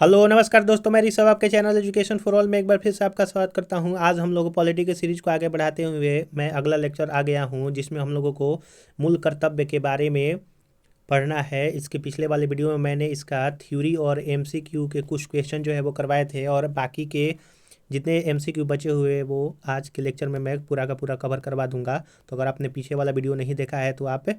Hello नमस्कार दोस्तों, मैं ऋषभ आपके चैनल एजुकेशन फॉर ऑल में एक बार फिर से आपका स्वागत करता हूं। आज हम लोग पॉलिटी के सीरीज को आगे बढ़ाते हुए मैं अगला लेक्चर आ गया हूं, जिसमें हम लोगों को मूल कर्तव्य के बारे में पढ़ना है। इसके पिछले वाले वीडियो में मैंने इसका थ्योरी और एमसीक्यू के कुछ क्वेश्चन जो है वो करवाए थे, और बाकी के जितने एमसीक्यू बचे हुए वो आज के लेक्चर में मैं पूरा का पूरा कवर करवा दूंगा। तो अगर आपने पीछे वाला वीडियो नहीं देखा है तो आप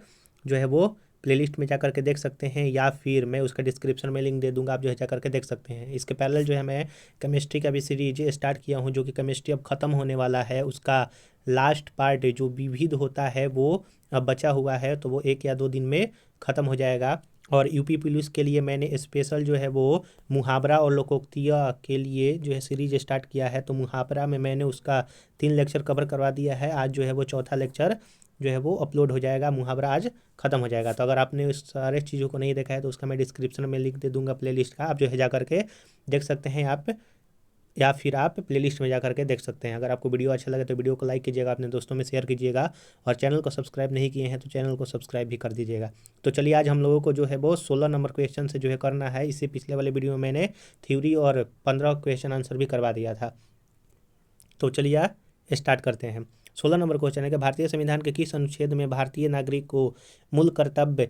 जो है वो प्लेलिस्ट में जा करके देख सकते हैं, या फिर मैं उसका डिस्क्रिप्शन में लिंक दे दूंगा, आप जो है जा करके देख सकते हैं। इसके पैरेलल जो है मैं केमिस्ट्री का भी सीरीज स्टार्ट किया हूँ, जो कि केमिस्ट्री अब ख़त्म होने वाला है। उसका लास्ट पार्ट जो विविध होता है वो अब बचा हुआ है, तो वो 1 या 2 दिन में ख़त्म हो जाएगा। और यूपी पुलिस के लिए मैंने स्पेशल जो है वो मुहावरा और लोकोक्तिय के लिए जो है सीरीज स्टार्ट किया है। तो मुहावरा में मैंने उसका 3 लेक्चर कवर करवा दिया है। आज जो है वो चौथा लेक्चर जो है वो अपलोड हो जाएगा। मुहावरा आज ख़त्म हो जाएगा। तो अगर आपने उस सारे चीज़ों को नहीं देखा है तो उसका मैं डिस्क्रिप्शन में लिंक दे दूंगा प्लेलिस्ट का, आप जो है जा करके देख सकते हैं आप, या फिर आप प्लेलिस्ट में जा करके देख सकते हैं। अगर आपको वीडियो अच्छा लगे तो वीडियो को लाइक कीजिएगा, अपने दोस्तों में शेयर कीजिएगा, और चैनल को सब्सक्राइब नहीं किए हैं तो चैनल को सब्सक्राइब भी कर दीजिएगा। तो चलिए, आज हम लोगों को जो है वो 16 नंबर क्वेश्चन से जो है करना है। इससे पिछले वाले वीडियो में मैंने थ्योरी और 15 क्वेश्चन आंसर भी करवा दिया था। तो चलिए स्टार्ट करते हैं। 16 नंबर क्वेश्चन है कि भारतीय संविधान के किस अनुच्छेद में भारतीय नागरिक को मूल कर्तव्य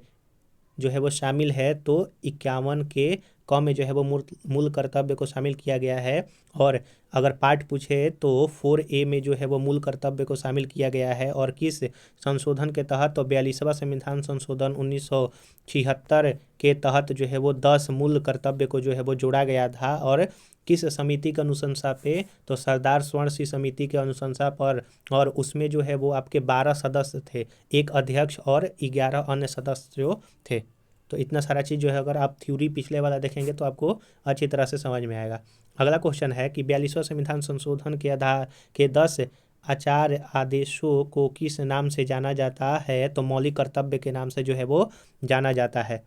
जो है वो शामिल है? तो 51 के क में जो है वो मूल कर्तव्य को शामिल किया गया है। और अगर पार्ट पूछे तो 4A में जो है वो मूल कर्तव्य को शामिल किया गया है। और किस संशोधन के तहत? तो 42वां संविधान संशोधन 1976 के तहत जो है वो 10 मूल कर्तव्य को जो है वो जोड़ा गया था। और किस समिति की अनुशंसा पे? तो सरदार स्वर्ण सिंह समिति के अनुशंसा पर। और उसमें जो है वो आपके 12 सदस्य थे, एक अध्यक्ष और 11 अन्य सदस्य जो थे। तो इतना सारा चीज़ जो है अगर आप थ्योरी पिछले वाला देखेंगे तो आपको अच्छी तरह से समझ में आएगा। अगला क्वेश्चन है कि 42वां संविधान संशोधन के आधार के 10 आचार आदेशों को किस नाम से जाना जाता है? तो मौलिक कर्तव्य के नाम से जो है वो जाना जाता है।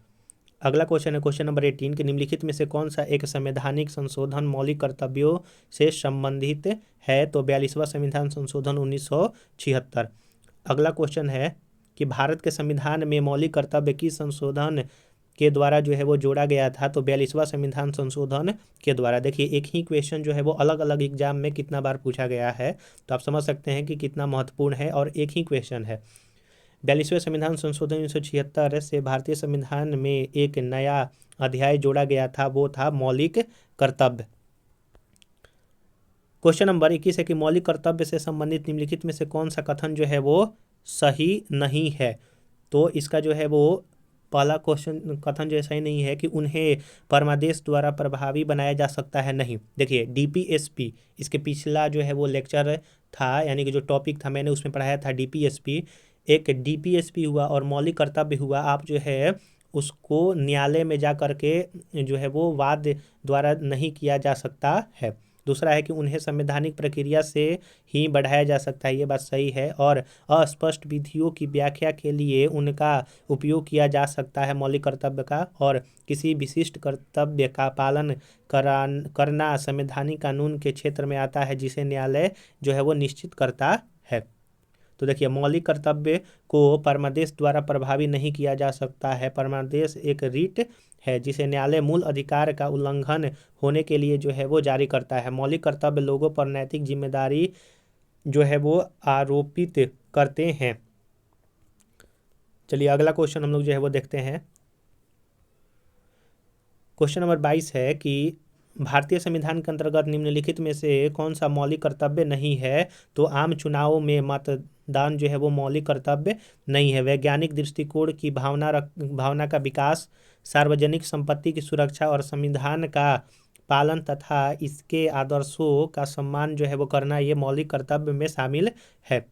अगला क्वेश्चन है क्वेश्चन नंबर 18 कि निम्नलिखित में से कौन सा एक संवैधानिक संशोधन मौलिक कर्तव्यों से संबंधित है? तो 42वां संविधान संशोधन 1976। अगला क्वेश्चन है कि भारत के संविधान में मौलिक कर्तव्य किस संशोधन के द्वारा जो है वो जोड़ा गया था? तो 42वां संविधान संशोधन के द्वारा। देखिए, एक ही क्वेश्चन जो है वो अलग अलग एग्जाम में कितना बार पूछा गया है, तो आप समझ सकते हैं कि कितना महत्वपूर्ण है, और एक ही क्वेश्चन है। 42वें संविधान संशोधन 1976 से भारतीय संविधान में एक नया अध्याय जोड़ा गया था, वो था मौलिक कर्तव्य। क्वेश्चन नंबर 21 है कि मौलिक कर्तव्य से संबंधित निम्नलिखित में से कौन सा कथन जो है वो सही नहीं है? तो इसका जो है वो पहला क्वेश्चन कथन जो है सही नहीं है कि उन्हें परमादेश द्वारा प्रभावी बनाया जा सकता है। नहीं, देखिए डीपीएसपी, इसके पिछला जो है वो लेक्चर था, यानी कि जो टॉपिक था मैंने उसमें पढ़ाया था डीपीएसपी। एक डीपीएसपी हुआ और मौलिक कर्तव्य हुआ। आप जो है उसको न्यायालय में जा करके जो है वो वाद द्वारा नहीं किया जा सकता है। दूसरा है कि उन्हें संवैधानिक प्रक्रिया से ही बढ़ाया जा सकता है, ये बात सही है। और अस्पष्ट विधियों की व्याख्या के लिए उनका उपयोग किया जा सकता है मौलिक कर्तव्य का। और किसी विशिष्ट कर्तव्य का पालन करना संवैधानिक कानून के क्षेत्र में आता है, जिसे न्यायालय जो है वो निश्चित करता है। तो देखिए, मौलिक कर्तव्य को परमादेश द्वारा प्रभावी नहीं किया जा सकता है। परमादेश एक रीट है जिसे न्यायालय मूल अधिकार का उल्लंघन होने के लिए जो है वो जारी करता है। मौलिक कर्तव्य लोगों पर नैतिक जिम्मेदारी जो है वो आरोपित करते हैं। चलिए, अगला क्वेश्चन हम लोग जो है वो देखते हैं। क्वेश्चन नंबर 22 है कि भारतीय संविधान के अंतर्गत निम्नलिखित में से कौन सा मौलिक कर्तव्य नहीं है? तो आम चुनाव में मतदान जो है वो मौलिक कर्तव्य नहीं है। वैज्ञानिक दृष्टिकोण की भावना का विकास, सार्वजनिक संपत्ति की सुरक्षा और संविधान का पालन तथा इसके आदर्शों का सम्मान जो है वो करना, ये मौलिक कर्तव्य में शामिल है।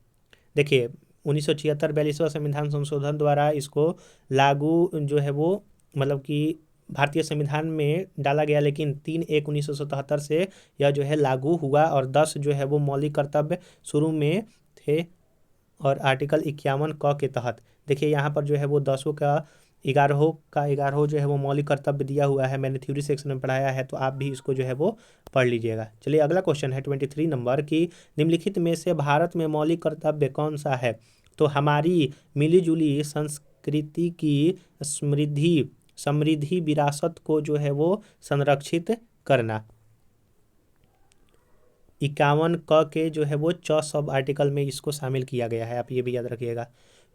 देखिए, 1976 42वां संविधान संशोधन द्वारा इसको लागू जो है वो मतलब कि भारतीय संविधान में डाला गया, लेकिन 3/1/1977 से यह जो है लागू हुआ। और 10 जो है वो मौलिक कर्तव्य शुरू में थे, और आर्टिकल 51 क के तहत। देखिए, यहाँ पर जो है वो 10 का 11 जो है वो मौलिक कर्तव्य दिया हुआ है। मैंने थ्योरी सेक्शन में पढ़ाया है, तो आप भी इसको जो है वो पढ़ लीजिएगा। चलिए, अगला क्वेश्चन है 23 नंबर की निम्नलिखित में से भारत में मौलिक कर्तव्य कौन सा है? तो हमारी मिलीजुली संस्कृति की समृद्धि समृद्धि विरासत को जो है वो संरक्षित करना। 51 क के जो है वो च सब आर्टिकल में इसको शामिल किया गया है, आप ये भी याद रखिएगा।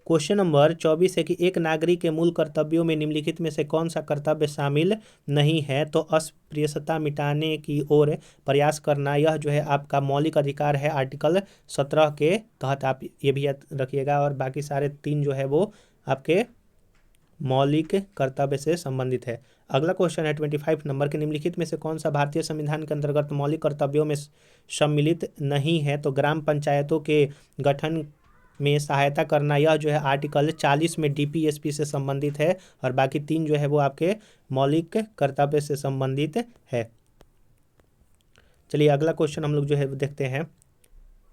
क्वेश्चन नंबर 24 है कि एक नागरिक के मूल कर्तव्यों में निम्नलिखित में से कौन सा कर्तव्य शामिल नहीं है? तो अस्पृश्यता मिटाने की ओर प्रयास करना, यह जो है आपका मौलिक अधिकार है आर्टिकल 17 के तहत, आप ये भी याद रखिएगा। और बाकी सारे 3 जो है वो आपके मौलिक कर्तव्य से संबंधित है। अगला क्वेश्चन है 25 नंबर के, निम्नलिखित में से कौन सा भारतीय संविधान के अंतर्गत मौलिक कर्तव्यों में सम्मिलित नहीं है? तो ग्राम पंचायतों के गठन में सहायता करना, यह जो है आर्टिकल 40 में डीपीएसपी से संबंधित है। और बाकी 3 जो है वो आपके मौलिक कर्तव्य से संबंधित है। चलिए अगला क्वेश्चन हम लोग जो है वो देखते हैं।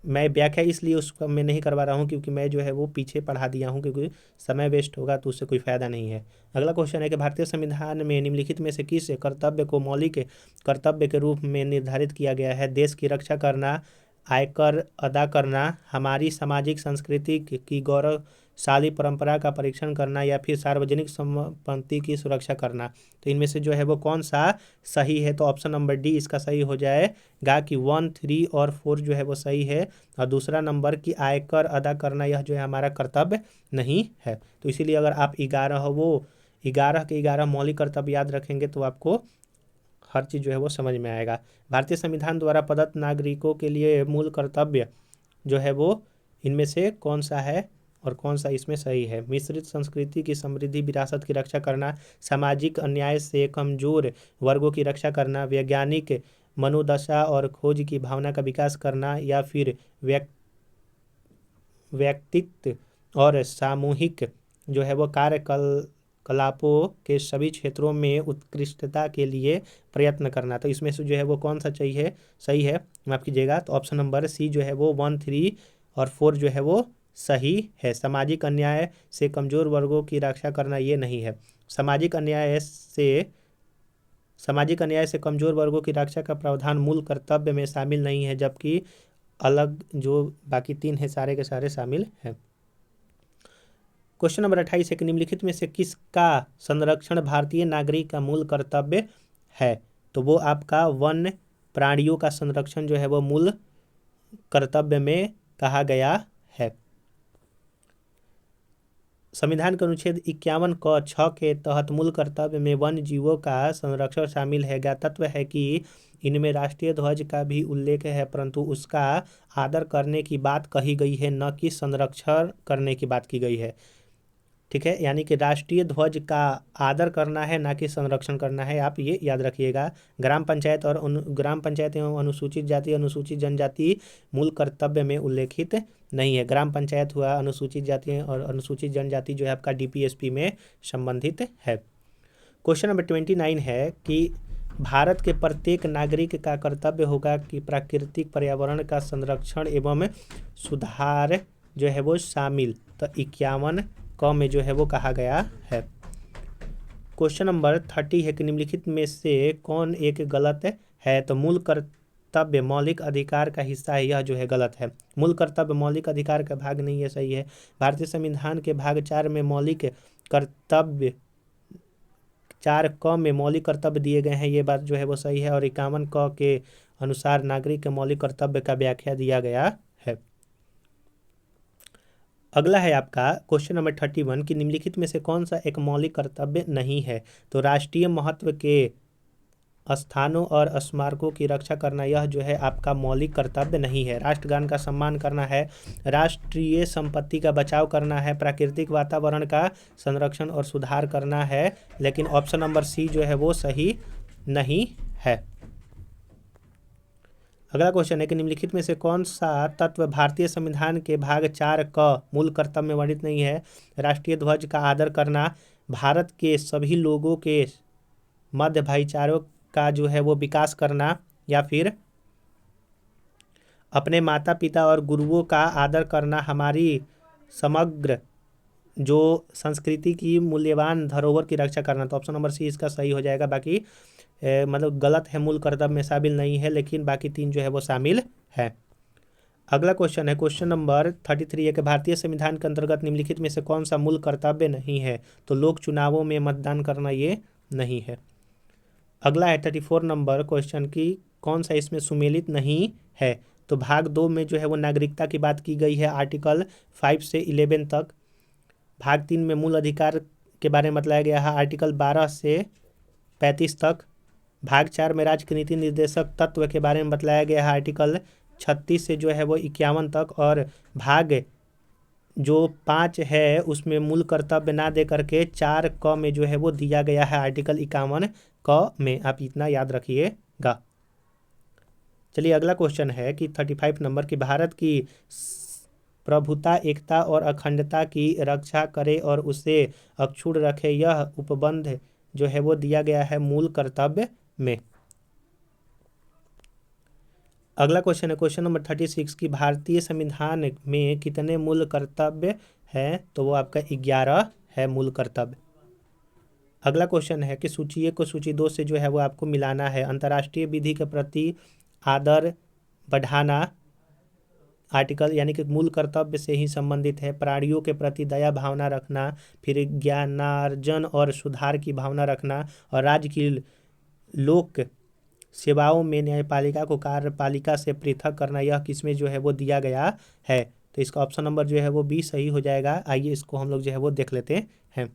मैं व्याख्या इसलिए उसको मैं नहीं करवा रहा हूँ क्योंकि मैं जो है वो पीछे पढ़ा दिया हूँ, क्योंकि समय वेस्ट होगा तो उससे कोई फ़ायदा नहीं है। अगला क्वेश्चन है कि भारतीय संविधान में निम्नलिखित में से किस कर्तव्य को मौलिक कर्तव्य के रूप में निर्धारित किया गया है? देश की रक्षा करना, आयकर अदा करना, हमारी सामाजिक संस्कृति की गौरवशाली परंपरा का परीक्षण करना, या फिर सार्वजनिक संपत्ति की सुरक्षा करना। तो इनमें से जो है वो कौन सा सही है? तो ऑप्शन नंबर डी इसका सही हो जाएगा कि 1, 3 और 4 जो है वो सही है। और दूसरा नंबर की आयकर अदा करना, यह जो है हमारा कर्तव्य नहीं है। तो इसीलिए अगर आप 11 के 11 मौलिक कर्तव्य याद रखेंगे तो आपको हर चीज़ जो है वो समझ में आएगा। भारतीय संविधान द्वारा प्रदत्त नागरिकों के लिए मूल कर्तव्य जो है वो इनमें से कौन सा है और कौन सा इसमें सही है? मिश्रित संस्कृति की समृद्धि विरासत की रक्षा करना, सामाजिक अन्याय से कमजोर वर्गों की रक्षा करना, वैज्ञानिक मनोदशा और खोज की भावना का विकास करना, या फिर व्यक्तित्व और सामूहिक जो है वो कलापों के सभी क्षेत्रों में उत्कृष्टता के लिए प्रयत्न करना। तो इसमें से जो है वो कौन सा चाहिए सही है, माफ़ कीजिएगा, तो ऑप्शन नंबर सी जो है वो 1, 3 और 4 जो है वो सही है। सामाजिक अन्याय से कमज़ोर वर्गों की रक्षा करना ये नहीं है। सामाजिक अन्याय से कमज़ोर वर्गों की रक्षा का प्रावधान मूल कर्तव्य में शामिल नहीं है, जबकि अलग जो बाकी 3 है सारे के सारे शामिल हैं। क्वेश्चन नंबर 28 है कि निम्नलिखित में से किसका संरक्षण भारतीय नागरिक का मूल कर्तव्य है? तो वो आपका वन्य प्राणियों का संरक्षण जो है वो मूल कर्तव्य में कहा गया है। संविधान के अनुच्छेद 51 क 6 के तहत मूल कर्तव्य में वन्य जीवों का संरक्षण शामिल है। ज्ञातव्य है कि इनमें राष्ट्रीय ध्वज का भी उल्लेख है, परंतु उसका आदर करने की बात कही गई है, न कि संरक्षण करने की बात की गई है। ठीक है, यानी कि राष्ट्रीय ध्वज का आदर करना है, ना कि संरक्षण करना है, आप ये याद रखिएगा। ग्राम पंचायत एवं अनुसूचित जाति अनुसूचित जनजाति मूल कर्तव्य में उल्लेखित नहीं है। ग्राम पंचायत हुआ, अनुसूचित जाति और अनुसूचित जनजाति जो है आपका डीपीएसपी में संबंधित है। क्वेश्चन नंबर 29 है कि भारत के प्रत्येक नागरिक का कर्तव्य होगा कि प्राकृतिक पर्यावरण का संरक्षण एवं सुधार जो है वो शामिल। तो 51 क में जो है वो कहा गया है। क्वेश्चन नंबर 30 है कि निम्नलिखित में से कौन एक गलत है? तो मूल कर्तव्य मौलिक अधिकार का हिस्सा है, यह जो है गलत है। मूल कर्तव्य मौलिक अधिकार का भाग नहीं है, सही है। भारतीय संविधान के भाग 4 में मौलिक कर्तव्य 4 क में मौलिक कर्तव्य दिए गए हैं, ये बात जो है वो सही है। और 51 क के अनुसार नागरिक के मौलिक कर्तव्य का व्याख्या दिया गया है। अगला है आपका क्वेश्चन नंबर 31 कि निम्नलिखित में से कौन सा एक मौलिक कर्तव्य नहीं है? तो राष्ट्रीय महत्व के स्थानों और स्मारकों की रक्षा करना, यह जो है आपका मौलिक कर्तव्य नहीं है। राष्ट्रगान का सम्मान करना है, राष्ट्रीय संपत्ति का बचाव करना है, प्राकृतिक वातावरण का संरक्षण और सुधार करना है, लेकिन ऑप्शन नंबर सी जो है वो सही नहीं है। अगला क्वेश्चन है कि निम्नलिखित में से कौन सा तत्व भारतीय संविधान के भाग 4 क मूल कर्तव्य में वर्णित नहीं है? राष्ट्रीय ध्वज का आदर करना, भारत के सभी लोगों के मध्य भाईचारों का जो है वो विकास करना, या फिर अपने माता पिता और गुरुओं का आदर करना, हमारी समग्र जो संस्कृति की मूल्यवान धरोहर की रक्षा करना। तो ऑप्शन नंबर सी इसका सही हो जाएगा। बाकी मतलब गलत है, मूल कर्तव्य में शामिल नहीं है, लेकिन बाकी 3 जो है वो शामिल है। अगला क्वेश्चन है क्वेश्चन नंबर 33 है कि भारतीय संविधान के अंतर्गत निम्नलिखित में से कौन सा मूल कर्तव्य नहीं है? तो लोक चुनावों में मतदान करना ये नहीं है। अगला है 34 नंबर क्वेश्चन की कौन सा इसमें सुमेलित नहीं है? तो भाग 2 में जो है वो नागरिकता की बात की गई है आर्टिकल 5 से 11 तक। भाग 3 में मूल अधिकार के बारे में बताया गया है आर्टिकल 12 से 35 तक। भाग 4 में राज्य के नीति निर्देशक तत्व के बारे में बताया गया है आर्टिकल 36 से जो है वो 51 तक। और भाग जो 5 है उसमें मूल कर्तव्य ना दे करके 4 क में जो है वो दिया गया है आर्टिकल 51 क में। आप इतना याद रखिएगा। चलिए अगला क्वेश्चन है कि 35 नंबर की भारत की प्रभुता, एकता और अखंडता की रक्षा करे और उसे अक्षुण्ण रखे, यह उपबंध जो है वो दिया गया है मूल कर्तव्य में। अगला क्वेश्चन है क्वेश्चन नंबर 36 की भारतीय संविधान में कितने मूल कर्तव्य हैं? तो वो आपका 11 है मूल कर्तव्य। अगला क्वेश्चन है कि सूची 1 को सूची 2 से जो है वो आपको मिलाना है। अंतर्राष्ट्रीय विधि के प्रति आदर बढ़ाना आर्टिकल यानी कि मूल कर्तव्य से ही संबंधित है। प्राणियों के प्रति दया भावना रखना, फिर ज्ञानार्जन और सुधार की भावना रखना, और राज्य की लोक सेवाओं में न्यायपालिका को कार्यपालिका से पृथक करना, यह किसमें जो है वो दिया गया है? तो इसका ऑप्शन नंबर जो है वो बी सही हो जाएगा। आइए इसको हम लोग जो है वो देख लेते हैं।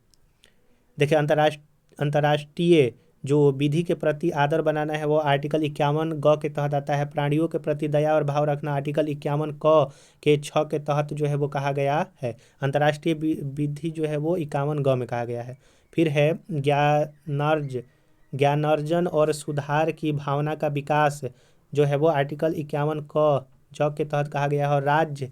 देखिए अंतर्राष्ट्रीय जो विधि के प्रति आदर बनाना है वो आर्टिकल 51 ग के तहत आता है। प्राणियों के प्रति दया और भाव रखना आर्टिकल 51 क के 6 के तहत जो है वो कहा गया है। अंतर्राष्ट्रीय विधि जो है वो 51 ग में कहा गया है। फिर है ज्ञानार्जन और सुधार की भावना का विकास जो है वो आर्टिकल 51 क ज के तहत कहा गया है। और राज्य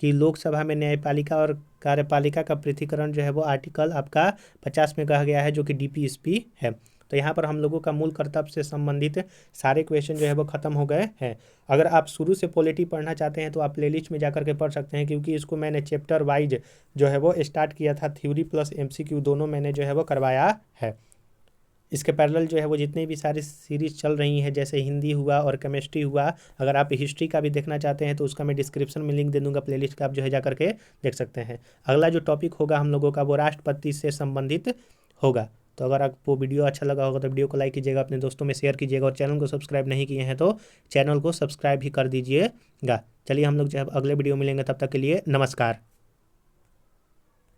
की लोकसभा में न्यायपालिका और कार्यपालिका का पृथकीकरण जो है वो आर्टिकल आपका 50 में कहा गया है, जो कि डीपीएसपी है। तो यहाँ पर हम लोगों का मूल कर्तव्य से संबंधित सारे क्वेश्चन जो है वो खत्म हो गए हैं। अगर आप शुरू से पॉलिटी पढ़ना चाहते हैं तो आप प्लेलिस्ट में जाकर के पढ़ सकते हैं, क्योंकि इसको मैंने चैप्टर वाइज जो है वो स्टार्ट किया था। थ्योरी प्लस एमसीक्यू दोनों मैंने जो है वो करवाया है। इसके पैरेलल जो है वो जितनी भी सारी सीरीज चल रही हैं, जैसे हिंदी हुआ और केमिस्ट्री हुआ, अगर आप हिस्ट्री का भी देखना चाहते हैं तो उसका मैं डिस्क्रिप्शन में लिंक दे दूंगा, प्लेलिस्ट का आप जो है जा करके देख सकते हैं। अगला जो टॉपिक होगा हम लोगों का वो राष्ट्रपति से संबंधित होगा। तो अगर आपको वीडियो अच्छा लगा होगा तो वीडियो को लाइक कीजिएगा, अपने दोस्तों में शेयर कीजिएगा, और चैनल को सब्सक्राइब नहीं किए हैं तो चैनल को सब्सक्राइब भी कर दीजिएगा। चलिए हम लोग जो है अगले वीडियो मिलेंगे, तब तक के लिए नमस्कार।